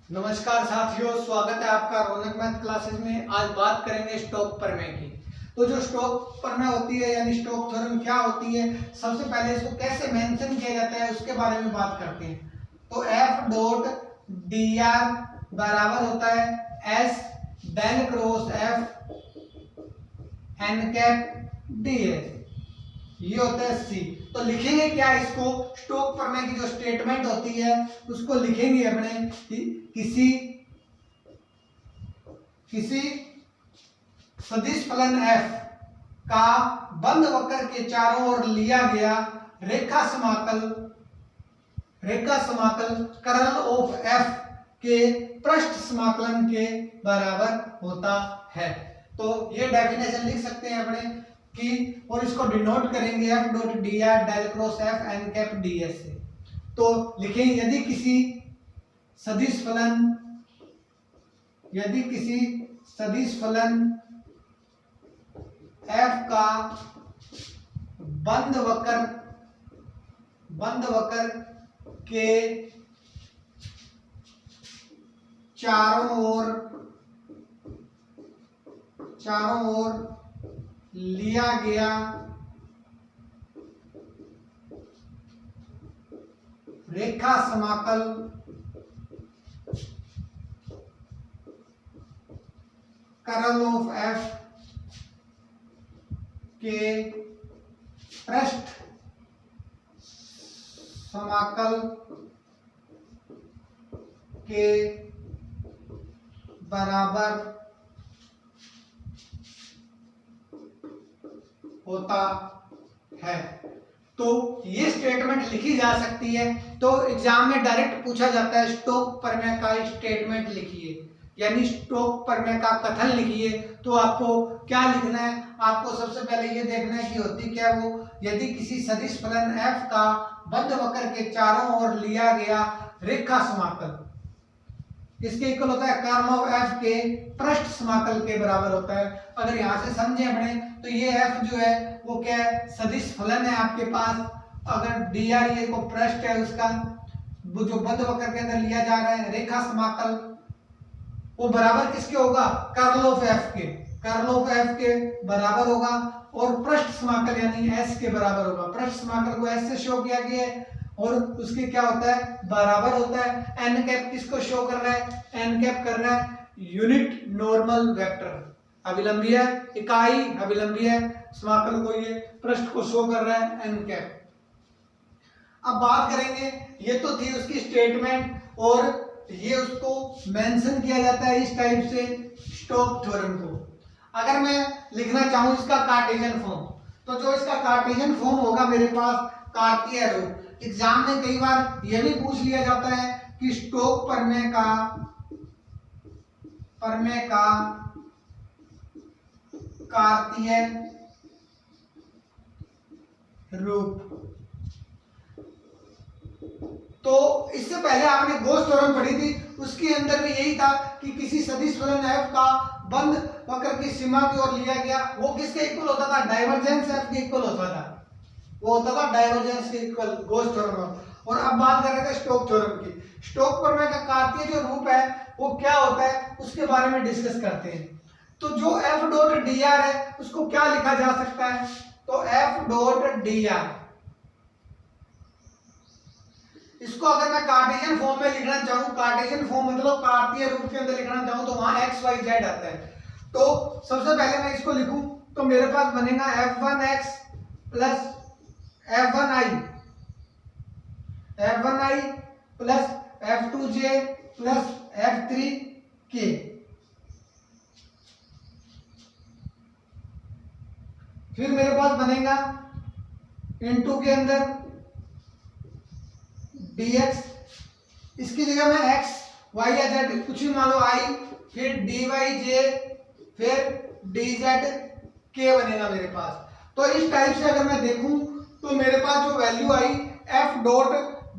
नमस्कार साथियों, स्वागत है आपका रौनक मैथ क्लासेस में। आज बात करेंगे स्टोक प्रमेय की। तो जो स्टोक प्रमेय होती है यानी स्टोक थ्योरम क्या होती है, सबसे पहले इसको कैसे मेंशन किया जाता है उसके बारे में बात करते हैं। तो F डॉट डी आर बराबर होता है S del cross F n cap D S, ये होता है C। तो लिखेंगे क्या इसको, स्टोक प्रमेय की जो स्टेटमेंट होती है उसको लिखेंगे अपने किसी सदिश फलन f का बंद वक्र के चारों ओर लिया गया रेखा समाकल कर्ल ऑफ f के पृष्ठ समाकलन के बराबर होता है। तो ये डेफिनेशन लिख सकते हैं अपने कि, और इसको डिनोट करेंगे f dot D R del cross f n cap D S से। तो लिखें यदि किसी सदिश फलन f का बंद वक्र के चारों ओर लिया गया रेखा समाकल कर्ल ऑफ f के पृष्ठ समाकल के बराबर होता है। तो ये स्टेटमेंट लिखी जा सकती है। तो एग्जाम में डायरेक्ट पूछा जाता है स्टोक प्रमेय का स्टेटमेंट लिखिए, यानी स्टोक प्रमेय का कथन लिखिए। तो आपको क्या लिखना है, आपको सबसे पहले ये देखना है कि होती क्या वो, यदि किसी सदिश फलन f का बंद वक्र के चारों ओर लिया गया रेखा समाकल इसके इक्वल होता है कर्ल ऑफ f के पृष्ठ समाकल के बराबर होता है। अगर यहां से समझे अपने तो ये f जो है वो क्या है, सदिश फलन है आपके पास। अगर dr ये को पृष्ठ है उसका, वो जो बंद वक्र के अंदर लिया जा रहा है रेखा समाकल, वो बराबर किसके होगा, कर्ल ऑफ f के बराबर होगा। और पृष्ठ समाकल यानी s के बराबर होगा। पृष्ठ समाकल को s से शो किया गया है और उसके क्या होता है, बराबर होता है। एन कैप किसको शो कर रहा है, एन कैप कर रहा है यूनिट नॉर्मल वेक्टर, अभिलंबीय इकाई अभिलंबीय समाकल को, ये पृष्ठ को शो कर रहा है एन कैप। अब बात करेंगे, ये तो थी उसकी स्टेटमेंट और ये उसको मेंशन किया जाता है इस टाइप से स्टोक थ्योरम को। अगर मैं लिखना चाहूं इसका कार्टेशियन फॉर्म, तो जो इसका कार्टेशियन फॉर्म होगा मेरे पास कार्तीय रूप। एग्जाम में कई बार यह भी पूछ लिया जाता है कि स्टोक प्रमेय का कार्तीय रूप। तो इससे पहले आपने गॉस थ्योरम पढ़ी थी, उसके अंदर भी यही था कि किसी सदिश फलन f का बंद वक्र की सीमा की ओर लिया गया, वो किसके इक्वल होता था, डाइवर्जेंस f के इक्वल होता था, वो होता था डाइवर्जेंस के इक्वल गॉस थ्योरम। और अब बात कर रहे थे स्टोक थ्योरम की। स्टोक प्रमेय का कार्तीय जो रूप है वो क्या होता है उसके बारे में डिस्कस करते हैं। तो जो f डॉट डी आर है उसको क्या लिखा जा सकता है, तो f डॉट डी आर, इसको अगर मैं कार्टेशियन फॉर्म में लिखना चाहूं, कार्टेशियन फॉर्म मतलब कार्तीय रूप के अंदर लिखना चाहूं, तो वहां x y z आता है। तो सबसे पहले मैं इसको लिखूं तो मेरे पास बनेगा f1x plus f1i plus f2j plus f3k। फिर मेरे पास बनेगा इनटू के अंदर dx, इसकी जगह मैं x y या z कुछ भी मान लो i, फिर dyj फिर dz k बनेगा मेरे पास। तो इस टाइप से अगर मैं देखूं तो मेरे पास जो value I f dot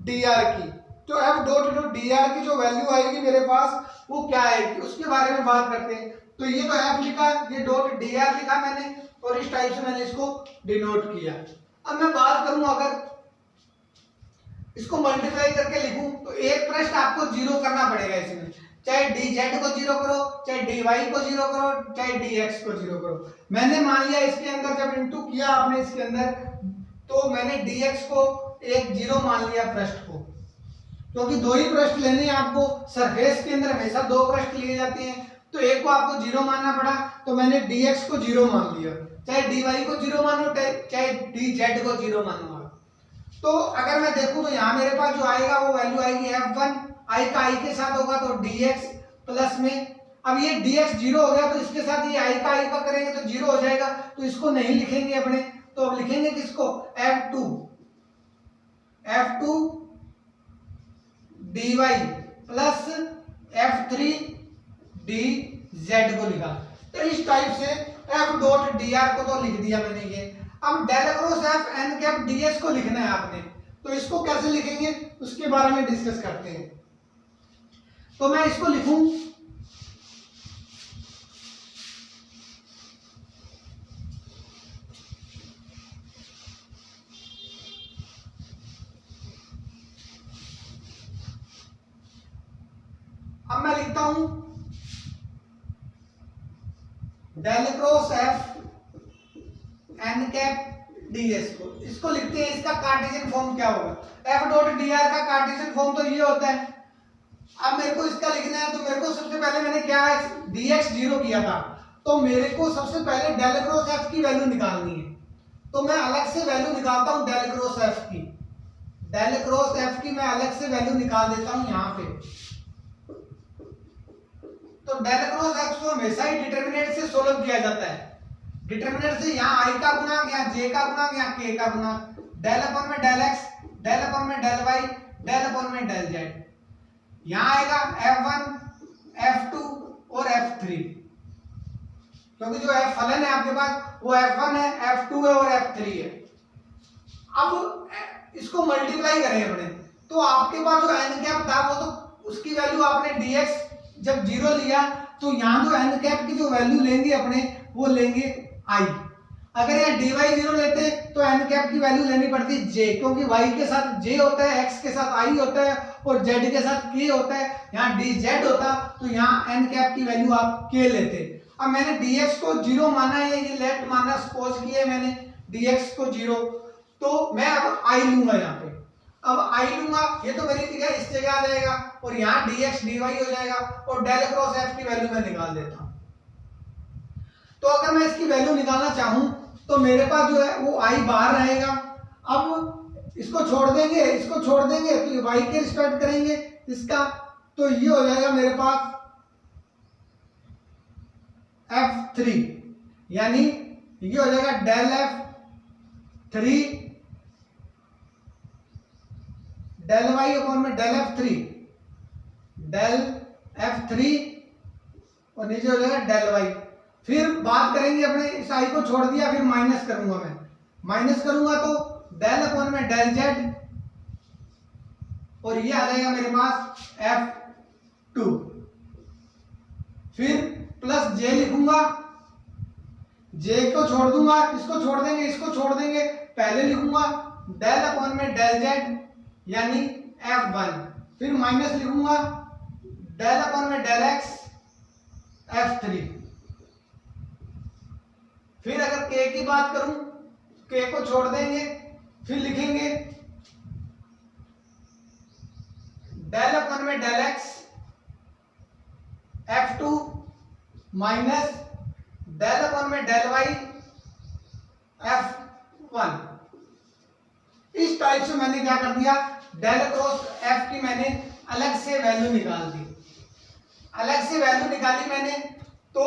D are की, तो f डॉट डी आर की जो वैल्यू आएगी मेरे पास वो क्या आएगी उसके बारे में बात करते हैं। तो ये तो f लिखा, ये डॉट डी आर लिखा मैंने और इस टाइप से मैंने इसको डिनोट किया। अब मैं बात करूं इसको मल्टीप्लाई करके लिखूं तो एक पृष्ठ आपको जीरो करना पड़ेगा इसमें, चाहे dz को जीरो करो, चाहे dy को जीरो करो, चाहे dx को जीरो करो। मैंने मान लिया इसके अंदर जब इनटू किया आपने इसके अंदर, तो मैंने dx को एक जीरो मान लिया पृष्ठ को, क्योंकि दो ही पृष्ठ लेने हैं आपको, सरफेस के अंदर हमेशा दो पृष्ठ लिए जाते हैं, तो एक को आपको जीरो मानना पड़ा, तो मैंने dx को जीरो मान लिया, चाहे dy को जीरो मानो, चाहे dz को जीरो मानो। तो अगर मैं देखूं तो यहाँ मेरे पास जो आएगा वो वैल्यू आएगी f1, i का i के साथ होगा तो dx प्लस में, अब ये dx जीरो हो गया तो इसके साथ ये i का करेंगे तो जीरो हो जाएगा, तो इसको नहीं लिखेंगे अपने, तो अब लिखेंगे किसको, f2 dy plus f3 dz को लिखा। तो इस टाइप से f डॉट dr को तो लिख दिया मैंने ये। अब del cross f n cap ds को लिखना है आपने, तो इसको कैसे लिखेंगे उसके बारे में डिस्कस करते हैं। तो मैं इसको लिखूं, अब मैं लिखता हूं del cross f n cap ds को, इसको लिखते हैं, इसका कार्टेशियन फॉर्म क्या होगा, f डॉट dr का कार्टेशियन फॉर्म तो ये होता है। अब मेरे को इसका लिखना है तो मेरे को सबसे पहले मैंने क्या dx जीरो किया था, तो मेरे को सबसे पहले डेल क्रॉस f की वैल्यू निकालनी है, तो मैं अलग से वैल्यू निकालता हूं डेल क्रॉस f की, डेल क्रॉस f की मैं अलग से वैल्यू निकाल देता हूं यहाँ पे। तो डेल क्रॉस f को हमेशा ही डिटरमिनेंट से सोल्व किया जाता है, डिटरमिनेंट से यहाँ i का गुणा, यहाँ j का गुणा, यहाँ k का गुणा, डेल अपन में डेल x, डेल अपन में डेल y, डेल अपन में डेल z, यहाँ आएगा f1, f2 और f3, क्योंकि जो f फलन है आपके पास वो f1 है, f2 है और f3 है। अब इसको मल्टीप्लाई करें अपने, तो आपके पास जो n कैप था वो तो उसकी वैल्यू आपने dx जब जीरो लिया, तो यहाँ जो n कैप की जो वैल्यू लेंगे अपने वो लेंगे i। अगर यहाँ dy जीरो लेते तो n कैप की वैल्यू लेनी पड़ती j, क्योंकि y के साथ j होता है, x के साथ i होता है और z के साथ k होता है। यहाँ dz होता तो यहाँ n कैप की वैल्यू आप k लेते। अब मैंने dx को जीरो माना है, ये लेट माना सपोज किया है मैंने dx को जीरो, तो मैं अब i लूंगा यहाँ पे, अब i लूंगा, ये तो मेरी जगह इस जगह आ जाएगा और यहाँ dx dy हो जाएगा और डेल क्रॉस f की वैल्यू मैं निकाल देता हूँ। तो अगर मैं इसकी वैल्यू निकालना चाहूं तो मेरे पास जो है वो i बाहर रहेगा। अब इसको छोड़ देंगे, इसको छोड़ देंगे तो ये y के रिस्पेक्ट करेंगे इसका, तो ये हो जाएगा मेरे पास f3, यानी ये हो जाएगा del f3 del y upon में डेल f3, डेल f3 और नीचे हो जाएगा डेल y। फिर बात करेंगे अपने, इस i को छोड़ दिया, फिर माइनस करूंगा, मैं माइनस करूंगा तो डेल अपॉन में डेल z और ये आ जाएगा मेरे पास f2, फिर प्लस j लिखूंगा, j को छोड़ दूंगा, इसको छोड़ देंगे, इसको छोड़ देंगे, पहले लिखूंगा डेल अपॉन में डेल z यानी f1, फिर माइनस लिखूंगा डेल अपॉन में डेल x f3, फिर अगर k की बात करूं k को छोड़ देंगे, फिर लिखेंगे डेल अपॉन में del x f2 minus del upon में डेल y f1। इस टाइप से मैंने क्या कर दिया, डेल क्रॉस f की मैंने अलग से वैल्यू निकाल दी, अलग से वैल्यू निकाली मैंने, तो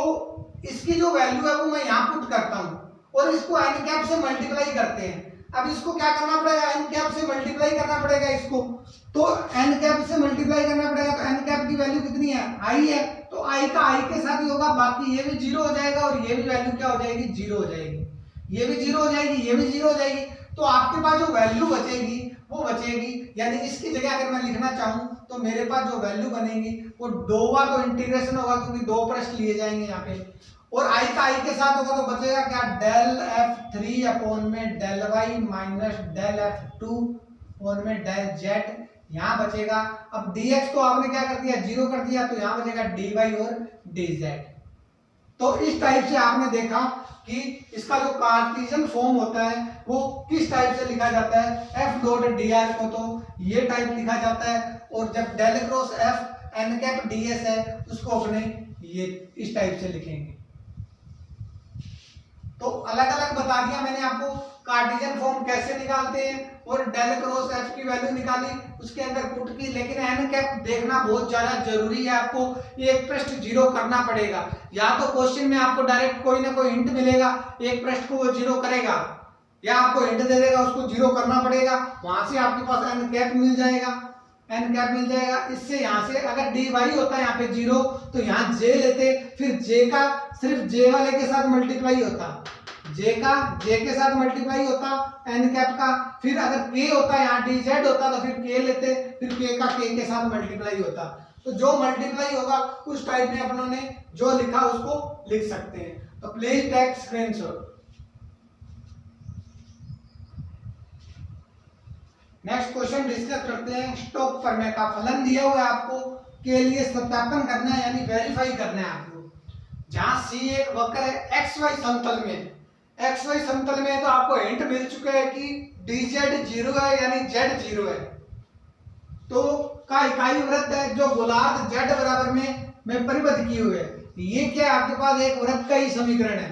इसकी जो वैल्यू है वो मैं यहाँ पुट करता हूँ और इसको n कैप से मल्टीप्लाई करते हैं। अब इसको क्या करना पड़ेगा, n कैप से मल्टीप्लाई करना पड़ेगा इसको, तो n कैप से मल्टीप्लाई करना पड़ेगा, तो n कैप की वैल्यू कितनी है, i है, तो i का i के साथ ही होगा, बाकी ये भी जीरो हो जाएगा और ये भी वैल्यू क्या हो जाएगी, जीरो हो जाएगी, ये भी जीरो हो जाएगी, ये भी जीरो हो जाएगी। तो आपके पास जो वैल्यू बचेगी वो बचेगी, यानी इसकी जगह अगर मैं लिखना चाहूं तो मेरे पास जो वैल्यू बनेगी वो दो बार तो इंटीग्रेशन होगा, क्योंकि दो पृष्ठ लिए जाएंगे यहाँ पे, और i का i के साथ होगा तो बचेगा क्या, डेल f3 अपॉन में del y minus del f2 और में डेल जेड यहाँ बचेगा। अब dx को आपने क्या कर दिया, 0 कर दिया, तो यहाँ बचेगा dy और dz। तो इस टाइप से आपने देखा कि इसका जो कार्टेशियन फॉर्म होता है वो किस टाइप से लिखा जाता है, f डॉट dr को तो ये टाइप लिखा जाता है, और जब del cross f n cap ds है उसको अपने ये इस टाइप से लिखेंगे। तो अलग अलग बता दिया मैंने आपको कार्टेशियन फॉर्म कैसे निकालते हैं, और डेल क्रॉस f की वैल्यू निकाली, उसके अंदर पुट की, लेकिन n कैप देखना बहुत ज्यादा जरूरी है। आपको एक पृष्ठ 0 करना पड़ेगा, या तो क्वेश्चन में आपको डायरेक्ट कोई ना कोई हिंट मिलेगा, एक पृष्ठ को वो 0 करेगा, या आपको हिंट दे देगा उसको 0 करना पड़ेगा, वहां से आपके पास n कैप मिल जाएगा, n कैप मिल जाएगा। इससे यहाँ से अगर dy होता है यहाँ पे 0 तो यहाँ j लेते, फिर j का सिर्फ j वाले के साथ मल्टीप्लाई होता, j का j के साथ मल्टीप्लाई होता n कैप का, फिर अगर k होता है यहाँ dz होता तो फिर k लेते, फिर k का k के साथ मल्टीप्लाई होता। तो जो मल्टीप्लाई होगा उस टाइप में अपनों ने जो लिखा उसको लिख सकते हैं। तो please take screenshot. Next question discuss करते हैं। स्टोक प्रमेय का फलन दिया हुआ है आपको, के लिए सत्यापन करना है यानी वेरीफाई करना है आपको। जहां C एक वक्र है xy समतल में, xy समतल में, तो आपको हिंट मिल चुका है कि dz 0 है यानी z 0 है, तो का इकाई वृत्त है जो गोलार्ध z बराबर में परिबद्ध किए हुए है। ये क्या है, आपके पास एक वृत्त का ही समीकरण है,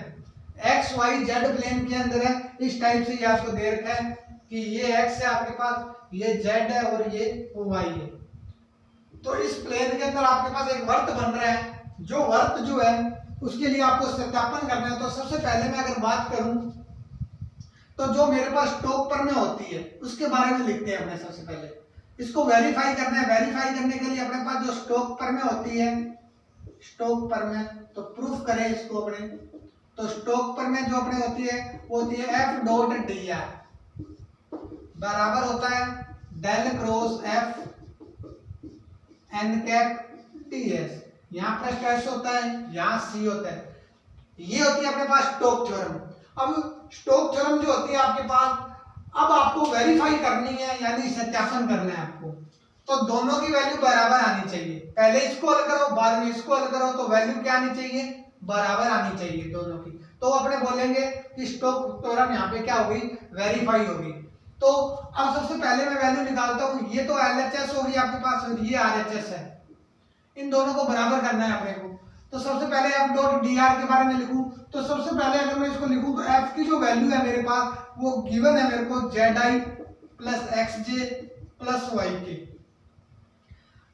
x y z प्लेन के अंदर है, इस टाइप से ये आपको दे रखा है कि ये x है आपके पास, ये z है और ये y है। तो इस प्लेन के अंदर आपके पास एक वृत्त बन रहा है, जो वृत्त जो है उसके लिए आपको सत्यापन करना है। तो सबसे पहले मैं अगर बात करूं तो जो मेरे पास स्टोक प्रमेय होती है उसके बारे में लिखते हैं अपने। सबसे पहले इसको वेरीफाई करना है। वेरीफाई करने के लिए अपने पास जो स्टोक प्रमेय होती है, स्टोक प्रमेय, तो प्रूफ करें इसको अपने। तो स्टोक प्रमेय जो अपने होती है वो होती है f डॉट dr बराबर होता है del cross f n cap ds। यहाँ प्लस कैसे होता है, यहाँ c होता है। ये होती है अपने पास स्टोक थ्योरम। अब स्टोक थ्योरम जो होती है आपके पास, अब आपको वेरीफाई करनी है यानी सत्यापन करना है आपको। तो दोनों की वैल्यू बराबर आनी चाहिए, पहले इसको हल करो बाद में इसको हल करो, तो वैल्यू क्या आनी चाहिए, बराबर आनी चाहिए दोनों की। तो अपने बोलेंगे कि स्टोक थ्योरम यहाँ पे क्या होगी, वेरीफाई होगी। तो अब सबसे पहले मैं वैल्यू निकालता हूँ, ये तो LHS होगी आपके पास, ये RHS है, इन दोनों को बराबर करना है अपने को। तो सबसे पहले f डॉट dr के बारे में लिखूं, तो सबसे पहले अगर मैं इसको लिखूं तो f की जो वैल्यू है मेरे पास वो गिवन है मेरे को zi plus xj plus yk।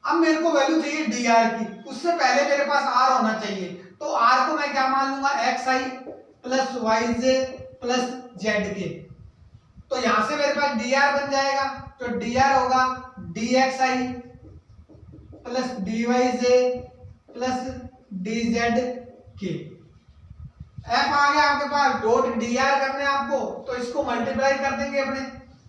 अब मेरे को वैल्यू चाहिए dr की, उससे पहले मेरे पास r होना चाहिए। तो r को मैं क्या मान लूंगा, xi plus yj plus zk। तो यहां से मेरे पास dr बन जाएगा, तो dr होगा dxi plus dyj plus dzk। f आ गया आपके पास, डॉट dr करना है आपको, तो इसको मल्टीप्लाई कर देंगे अपने।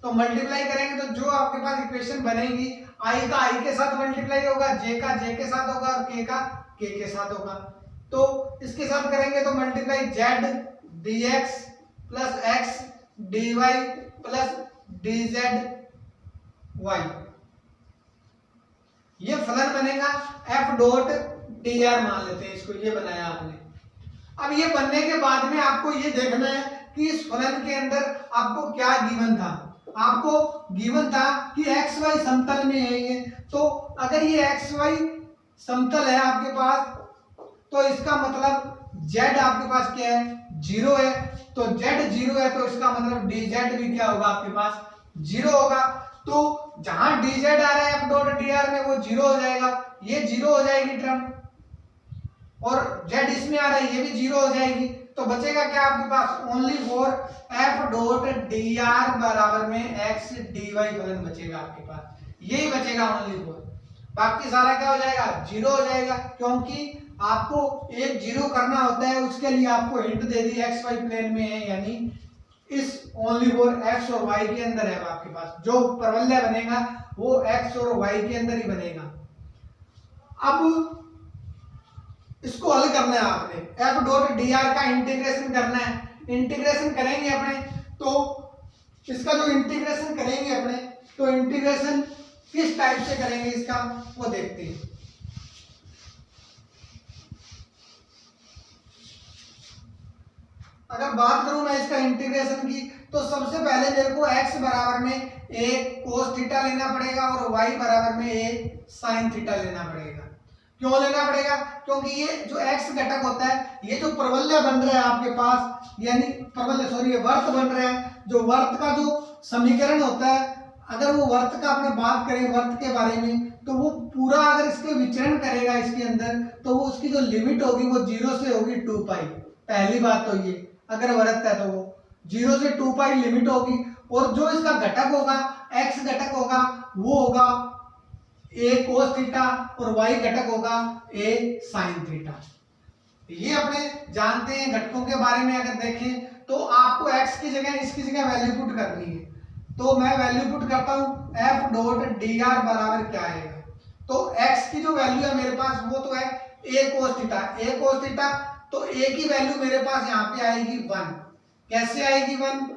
तो मल्टीप्लाई करेंगे तो जो आपके पास इक्वेशन बनेगी, i का i के साथ मल्टीप्लाई होगा, j का j के साथ होगा और k का k के साथ होगा। तो इसके साथ करेंगे तो multiply z dx plus x dy plus dz y, ये फलन बनेगा। f डॉट dr मान लेते हैं इसको, ये बनाया आपने। अब ये बनने के बाद में आपको ये देखना है कि इस फलन के अंदर आपको क्या गिवन था। आपको गिवन था कि xy समतल में है ये, तो अगर ये xy समतल है आपके पास, तो इसका मतलब z आपके पास क्या है, 0 है। तो z 0 है तो इसका मतलब dz भी क्या होगा, आपके पास 0 होगा। तो जहां dz आ रहा है f डॉट dr में वो 0 हो जाएगा, ये 0 हो जाएगी टर्म, और z इसमें आ रहा है ये भी 0 हो जाएगी। तो बचेगा क्या आपके पास, only for f dot dr बराबर में x dy फलन बचेगा आपके पास, यही बचेगा ओनली फॉर। बाकी सारा क्या हो जाएगा, 0 हो जाएगा, क्योंकि आपको एक 0 करना होता है, उसके लिए आपको हिंट दे दी xy प्लेन में है, यानी इस ओनली फॉर x और y के अंदर है आपके पास। जो परवलय बनेगा वो x और y के अंदर ही बनेगा। अब इसको हल करना है आपने, f डॉट dr का इंटीग्रेशन करना है। इंटीग्रेशन करेंगे अपने, तो इसका जो इंटीग्रेशन करेंगे अपने, तो इंटीग्रेशन किस टाइप से करेंगे इसका वो देखते हैं। अगर बात करूं मैं इसका इंटीग्रेशन की, तो सबसे पहले मेरे को x बराबर में a cos थीटा लेना पड़ेगा और y बराबर में a sin थीटा लेना पड़ेगा। क्यों लेना पड़ेगा? क्योंकि ये जो x घटक होता है, ये जो प्रवलय बन रहा है आपके पास, यानी प्रवलय सॉरी ये वर्त बन रहा है, जो वर्त का जो समीकरण होता है, अगर वो वर्त का अपने बात करें वर्त के बारे में, तो वो पूरा अगर इसके विचरण करेगा इसके अंदर, तो वो उसकी जो लिमिट होगी वो 0 से होगी 2 पाई। पहली बात तो ये, अगर वर्त है तो वो 0 से 2 पाई लिमिट होगी, और जो इसका घटक होगा x घटक होगा वो होगा a cos थीटा और y घटक होगा a sin थीटा। ये अपने जानते हैं घटकों के बारे में। अगर देखें तो आपको x की जगह इसकी जगह वैल्यू पुट करनी है, तो मैं वैल्यू पुट करता हूं f डॉट dr बराबर क्या आएगा। तो x की जो वैल्यू है मेरे पास वो तो है a cos theta, a cos theta, तो a की वैल्यू मेरे पास यहाँ पे आएगी 1। कैसे आएगी 1?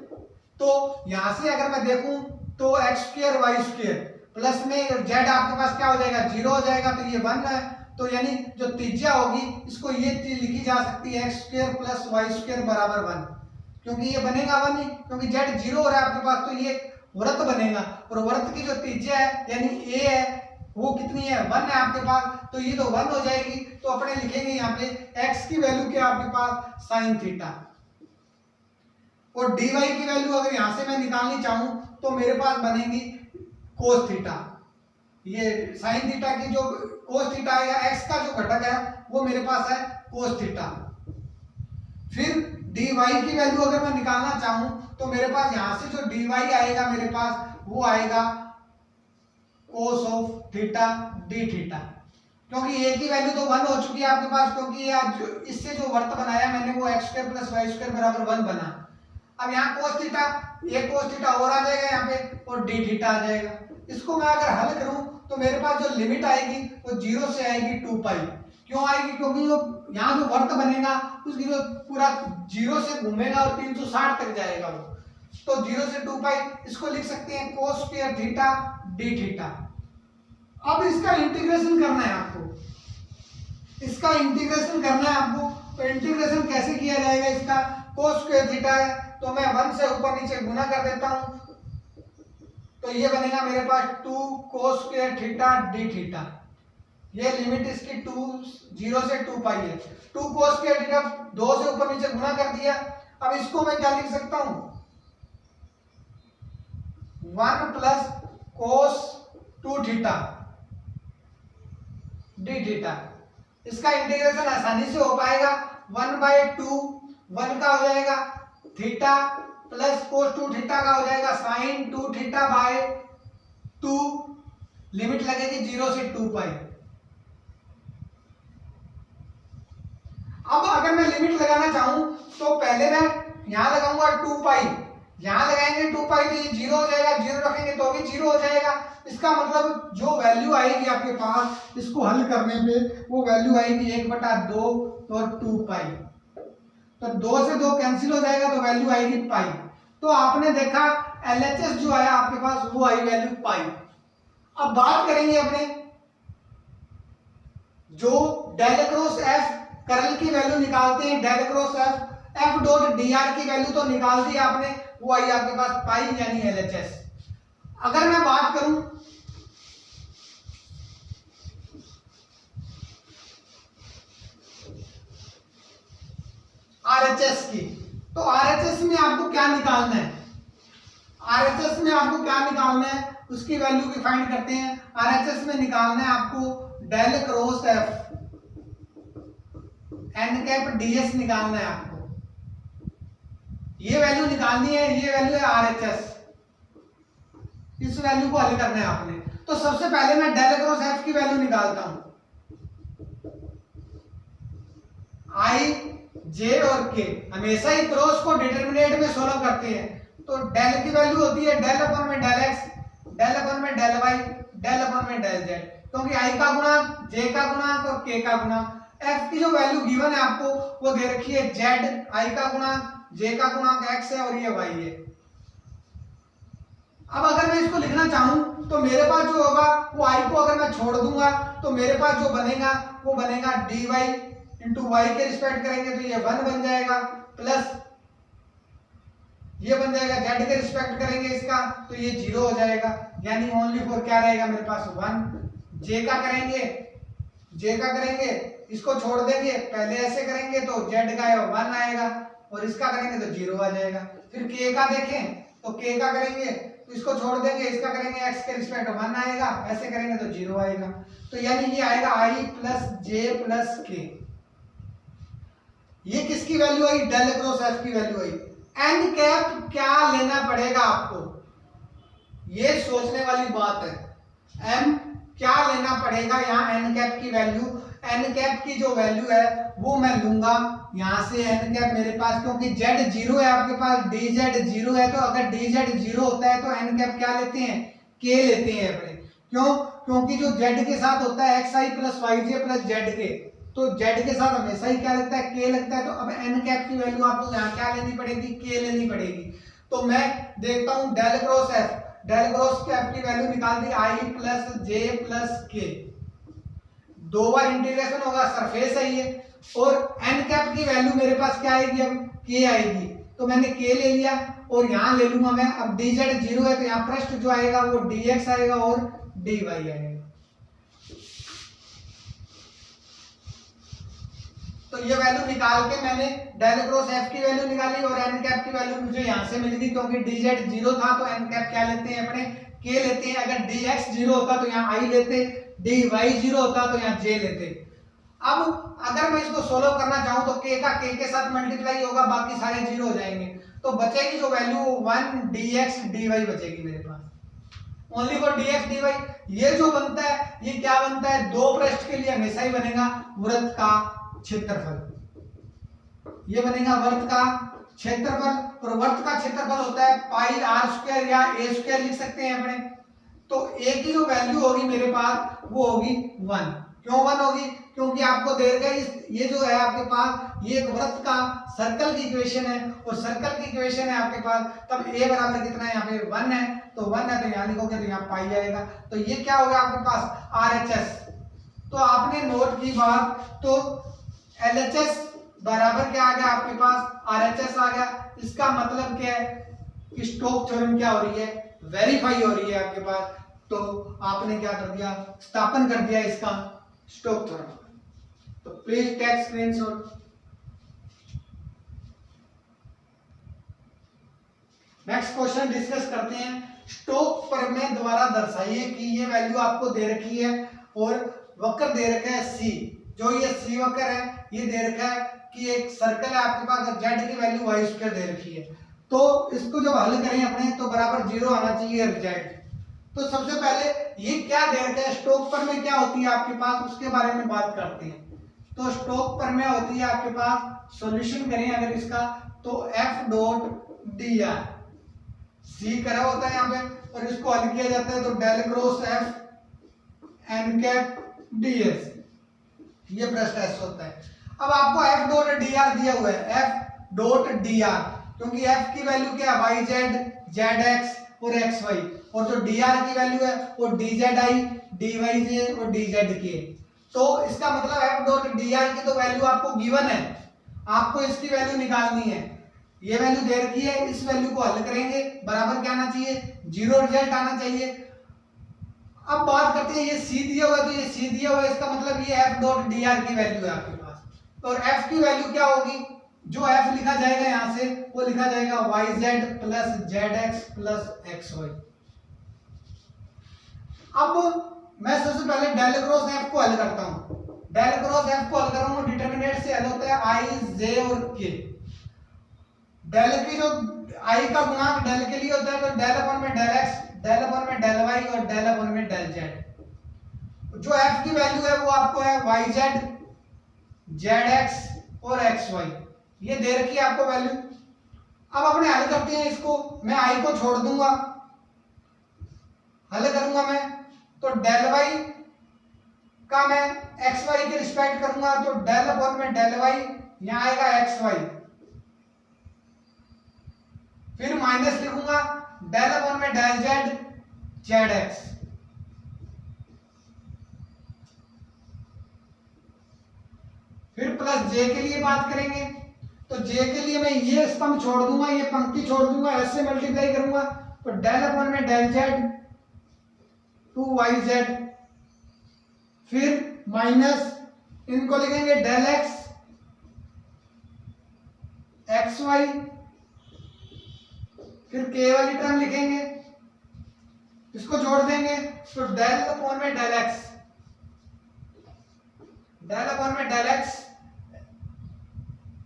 तो यहां से अगर मैं देखूं तो x square y square plus में z आपके पास क्या हो जाएगा 0 हो जाएगा, तो ये 1 है। तो यानी जो त्रिज्या होगी इसको ये लिखी जा सकती है x square plus y square बराबर 1, क्योंकि ये बनेगा 1 ही, क्योंकि z 0 हो रहा है आपके पास, तो ये वृत्त बनेगा, और वृत्त की जो त्रिज्या है यानी a है वो कितनी है 1 है आपके पास, तो ये तो 1 हो जाएगी। तो अपने लिखेंगे यहाँ पे x की वैल्यू क्या आपके पास sin थीटा, और dy की वैल्यू अगर यहां से मैं निकालनी चाहूं तो मेरे पास बनेगी cos थीटा। ये sin थीटा की जो cos थीटा आएगा, x का जो घटक है वो मेरे पास है cos थीटा। फिर dy की वैल्यू अगर मैं निकालना चाहूं तो मेरे पास यहां से जो dy आएगा मेरे पास वो आएगा cos of theta d theta, क्योंकि a की वैल्यू तो 1 हो चुकी है आपके पास, क्योंकि ये इससे जो वर्त बनाया मैंने वो x square plus y square बराबर 1 बना। अब यहाँ cos थीटा, ये cos थीटा और आ जाएगा यहाँ पे, और d थीटा आ जाएगा। इसको मैं अगर हल करूं तो मेरे पास जो लिमिट आएगी वो 0 से आएगी 2 पाई। क्यों आएगी? क्योंकि जो यहाँ जो वर्त बनेगा उसकी जो पूरा 0 से घूमेगा और 360 तक जाएगा वो, तो 0 से 2 पाई इसको लिख सकते हैं cos square theta d theta. अब इसका इंटीग्रेशन करना है आपको, इसका इंटीग्रेशन करना है आपको। तो इंटीग्रेशन कैसे किया जाएगा इसका? cos स्क्वायर थीटा है तो मैं 1 से ऊपर नीचे गुना कर देता हूं, तो ये बनेगा मेरे पास 2 cos square theta d theta. ये लिमिट इसकी 0 से 2 पाई है। 2 cos स्क्वायर थीटा 2 से ऊपर नीचे गुना कर दिया। अब इसको मैं क्या लिख सकता हूं 1 plus cos 2 theta d theta. इसका इंटीग्रेशन आसानी से हो पाएगा, 1/2 1 का हो जाएगा थीटा प्लस cos 2 थीटा का हो जाएगा sin 2 थीटा बाय 2, लिमिट लगेगी 0 से 2 पाई। अब अगर मैं लिमिट लगाना चाहूं तो पहले मैं यहां लगाऊंगा 2 पाई, यहां लगाएंगे 2 पाई तो ये 0 हो जाएगा, 0 रखेंगे तो भी 0 हो जाएगा। इसका मतलब जो वैल्यू आएगी आपके पास इसको हल करने पे वो वैल्यू आएगी 1/2 और 2 पाई, तो 2 से 2 कैंसिल हो जाएगा तो वैल्यू आएगी पाई। तो आपने देखा LHS जो आया आपके पास वो आई वैल्यू पाई। अब बात करेंगे अपने जो डेल क्रॉस एफ कर्ल की वैल्यू निकालते हैं, del cross F dot dr की वैल्यू तो निकाल दी आपने, वो आई आपके पास पाई यानी LHS। अगर मैं बात करूं RHS की, तो RHS में आपको क्या निकालना है, RHS में आपको क्या निकालना है उसकी वैल्यू भी फाइंड करते हैं। RHS में निकालना है आपको del cross F n cap ds निकालना है आपको, ये वैल्यू निकालनी है, ये वैल्यू है RHS, इस वैल्यू को हल करना है आपने। तो सबसे पहले मैं डेल क्रॉस एफ की वैल्यू निकालता हूं, i j और k हमेशा ही क्रॉस को डिटरमिनेंट में सोल्व करते हैं, तो डेल की वैल्यू होती है डेल अपॉन में डेल x, डेल अपॉन में डेल y, डेल अपॉन में डेल z, क्योंकि i का गुणा j का गुणा और k का गुणा। f की जो वैल्यू गिवन है आपको वो दे रखी है z, i का गुणा j का गुणा x है और ये y है। अब अगर मैं इसको लिखना चाहूं तो मेरे पास जो होगा वो आई को अगर मैं छोड़ दूंगा तो मेरे पास जो बनेगा वो बनेगा dy इंटू वाई के रिस्पेक्ट करेंगे तो ये 1 बन जाएगा, प्लस ये बन जाएगा z के रिस्पेक्ट करेंगे इसका तो ये 0 हो जाएगा, यानी ओनली फॉर क्या रहेगा मेरे पास 1। j का करेंगे इसको छोड़ देंगे, पहले ऐसे करेंगे तो z का 1 आएगा और इसका करेंगे तो 0 आ जाएगा। फिर k का देखें तो k का करेंगे तो इसको छोड़ देंगे, इसका करेंगे x के रिस्पेक्ट 1 आएगा, ऐसे करेंगे तो 0 आएगा। तो यानी ये आएगा i plus j plus k। ये किसकी वैल्यू आई? डेल क्रॉस f की वैल्यू आई। एन कैप क्या लेना पड़ेगा आपको, ये सोचने वाली बात है। एम क्या लेना पड़ेगा यहाँ एन कैप की वैल्यू, एन कैप की जो वैल्यू है वो मैं लूंगा यहाँ से एन कैप मेरे पास, क्योंकि z 0 है आपके पास, dz 0 है, तो अगर dz 0 होता है तो एन कैप क्या लेते हैं? k लेते हैं अपने। क्यों? क्योंकि जो z के साथ होता है xi plus yj plus zk, तो z के साथ हमेशा ही क्या लगता है? k लगता है। तो अब एन कैप की वैल्यू आपको यहाँ क्या लेनी पड़ेगी? k लेनी पड़ेगी। तो मैं देखता हूँ डेल क्रॉस एफ की वैल्यू निकाल दी i प्लस जे प्लस के, 2 बार इंटीग्रेशन होगा, सरफेस है ये, और एन कैप की वैल्यू मेरे पास क्या आएगी? अब k आएगी, तो मैंने k ले लिया और यहाँ ले लूंगा मैं। अब dz 0 है तो यहाँ पृष्ठ जो आएगा वो dx आएगा और dy आएगा। तो ये वैल्यू निकाल के मैंने डेल क्रॉस एफ की वैल्यू निकाली और एन कैप की वैल्यू मुझे यहाँ से मिल गई, क्योंकि dz 0 था तो एन कैप क्या लेते हैं अपने? k लेते हैं। अगर dx 0 होता तो यहाँ i लेते, dy 0 होता तो यहाँ j लेते। अब अगर मैं इसको सोल्व करना चाहूँ तो k का k के साथ मल्टीप्लाई होगा, बाकी सारे 0 हो जाएंगे, तो बचेगी जो वैल्यू 1 dx dy बचेगी मेरे पास, ओनली फॉर dx dy। ये जो बनता है ये क्या बनता है? दो पृष्ठ के लिए हमेशा ही बनेगा वृत्त का क्षेत्रफल, ये बनेगा वृत्त का क्षेत्रफल, और वृत्त का क्षेत्रफल होता है पाई आर स्क्वायर या ए स्क्वायर लिख सकते हैं अपने। तो ए की जो वैल्यू होगी मेरे पास वो होगी 1। क्यों 1 होगी? क्योंकि आपको दे रखा है ये जो है आपके पास ये एक वृत्त का सर्कल की इक्वेशन है, और सर्कल की इक्वेशन है आपके पास, तब a बराबर कितना है? यहाँ पे 1 है, तो 1 है तो यहाँ लिखोगे तो यहाँ पाई आएगा, तो ये क्या हो गया आपके पास? RHS। तो आपने नोट की बात, तो LHS बराबर क्या आ गया आपके पास? RHS आ गया। इसका मतलब क्या है कि स्टोक थ्योरम क्या हो रही है? वेरीफाई हो रही है आपके पास। तो आपने क्या कर दिया? स्थापन कर दिया इसका स्टोक थ्योरम। तो please take screenshot. Next question discuss करते हैं। स्टोक प्रमेय द्वारा दर्शाइए कि ये वैल्यू आपको दे रखी है और वक्र दे रखा है C, जो ये C वक्र है ये दे रखा है कि एक सर्कल है आपके पास, z की वैल्यू y स्क्वायर दे रखी है। तो इसको जब हल करें अपने तो बराबर 0 आना चाहिए z। तो सबसे पहले ये क्या दे रखा है? स्टोक प्रमेय क्या होती है आपके पास, उसके बारे में बात करते हैं। तो स्टोक प्रमेय होती है आपके पास, सॉल्यूशन करें अगर इसका, तो f डॉट dr, c करा होता है यहाँ पे और इसको हल किया जाता है तो del cross f n cap ds, ये पृष्ठ s होता है। अब आपको f डॉट dr दिया हुआ है, f डॉट dr, क्योंकि f की वैल्यू क्या है? yz, zx और xy, और जो dr की वैल्यू है वो dzi, dyj और dzk। तो इसका मतलब f डॉट dr की तो वैल्यू आपको गिवन है, आपको इसकी वैल्यू निकालनी है। ये वैल्यू दे रखी है, इस वैल्यू को हल करेंगे, बराबर क्या आना चाहिए? 0 रिजल्ट आना चाहिए। अब बात करते हैं, ये c दिया हुआ है तो ये c दिया हुआ है, इसका मतलब ये f डॉट dr की वैल्यू है आपके पास। और f की वैल्यू क्या होगी? जो f लिखा जाएगा यहाँ से वो लिखा जाएगा yz plus zx plus xy। अब मैं सबसे पहले डेल क्रॉस f को हल करता हूँ। डेल क्रॉस f को हल कर रहा हूँ, डिटरमिनेंट से हल होता है i, j और k। डेल की जो i का गुणांक डेल के लिए होता है तो डेल अपन में डेल x, डेल अपन में डेल y और डेल अपन में डेल z। जो f की वैल्यू है वो आपको है yz, zx और xy, ये दे रखी है आपको वैल्यू। अब अपने हल करते हैं इसको, मैं i को छोड़ दूंगा, हल करूंगा मैं, तो डेल y का मैं xy के रिस्पेक्ट करूंगा तो डेल अपन में डेल y, यहाँ आएगा xy, फिर माइनस लिखूंगा डेल अपॉन में डेल जेड जेड एक्स। फिर प्लस जे के लिए बात करेंगे, तो जे के लिए मैं ये स्तंभ छोड़ दूंगा, ये पंक्ति छोड़ दूंगा, ऐसे मल्टीप्लाई करूंगा, तो डेल अपॉन में डेल जेड 2yz, फिर माइनस इनको लिखेंगे डेल एक्स एक्स वाई, फिर के वाली टर्म लिखेंगे, इसको जोड़ देंगे, तो डेल अपॉन में डेल एक्स, डेल अपॉन में डेल एक्स,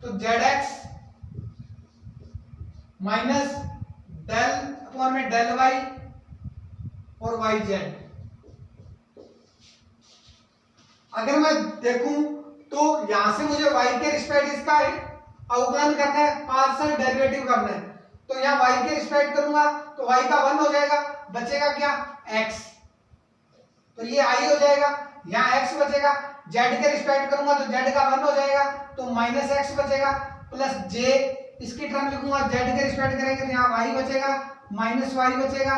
तो Z X minus del upon में डेल वाई और वाई जेड। अगर मैं देखूं तो यहां से मुझे y के रिस्पेक्ट इसका अवकलन करना है, पार्शियल डेरिवेटिव करना है, तो यहाँ y के रिस्पेक्ट करूंगा तो y का 1 हो जाएगा, बचेगा क्या x, तो ये i हो जाएगा, यहाँ x बचेगा, z के रिस्पेक्ट करूंगा तो z का 1 हो जाएगा, तो माइनस x बचेगा, प्लस j इसकी टर्म लिखूंगा, z के रिस्पेक्ट करेंगे तो यहाँ y बचेगा माइनस y बचेगा,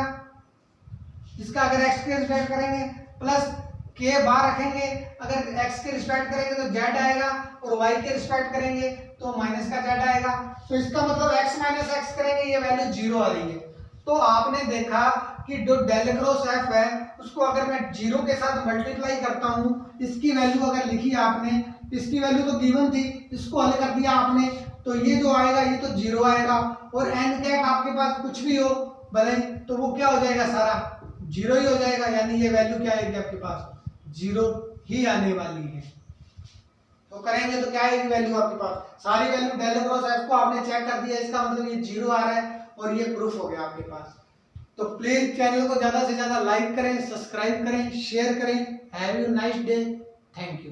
इसका अगर x के रिस्पेक्ट करेंगे, प्लस के बाहर रखेंगे, अगर x के रिस्पेक्ट करेंगे तो z आएगा और y के रिस्पेक्ट करेंगे तो माइनस का z आएगा, तो इसका मतलब x माइनस x करेंगे ये वैल्यू 0 आ रही है। तो आपने देखा कि जो डेल क्रॉस f है उसको अगर मैं 0 के साथ मल्टीप्लाई करता हूं, इसकी वैल्यू अगर लिखी आपने, इसकी वैल्यू तो गिवन थी, इसको हल कर दिया आपने, तो ये जो आएगा ये तो 0 आएगा, और n कैप आपके पास कुछ भी हो भले तो वो क्या हो जाएगा, सारा 0 ही हो जाएगा, यानी ये वैल्यू क्या आएगी आपके पास 0 ही आने वाली है। तो करेंगे तो क्या आएगी वैल्यू आपके पास, सारी वैल्यू डेल क्रॉस f को आपने चेक कर दिया, इसका मतलब ये 0 आ रहा है और ये प्रूफ हो गया आपके पास। तो प्लीज चैनल को ज्यादा से ज्यादा लाइक करें, सब्सक्राइब करें, शेयर करें। Have you nice day, thank you.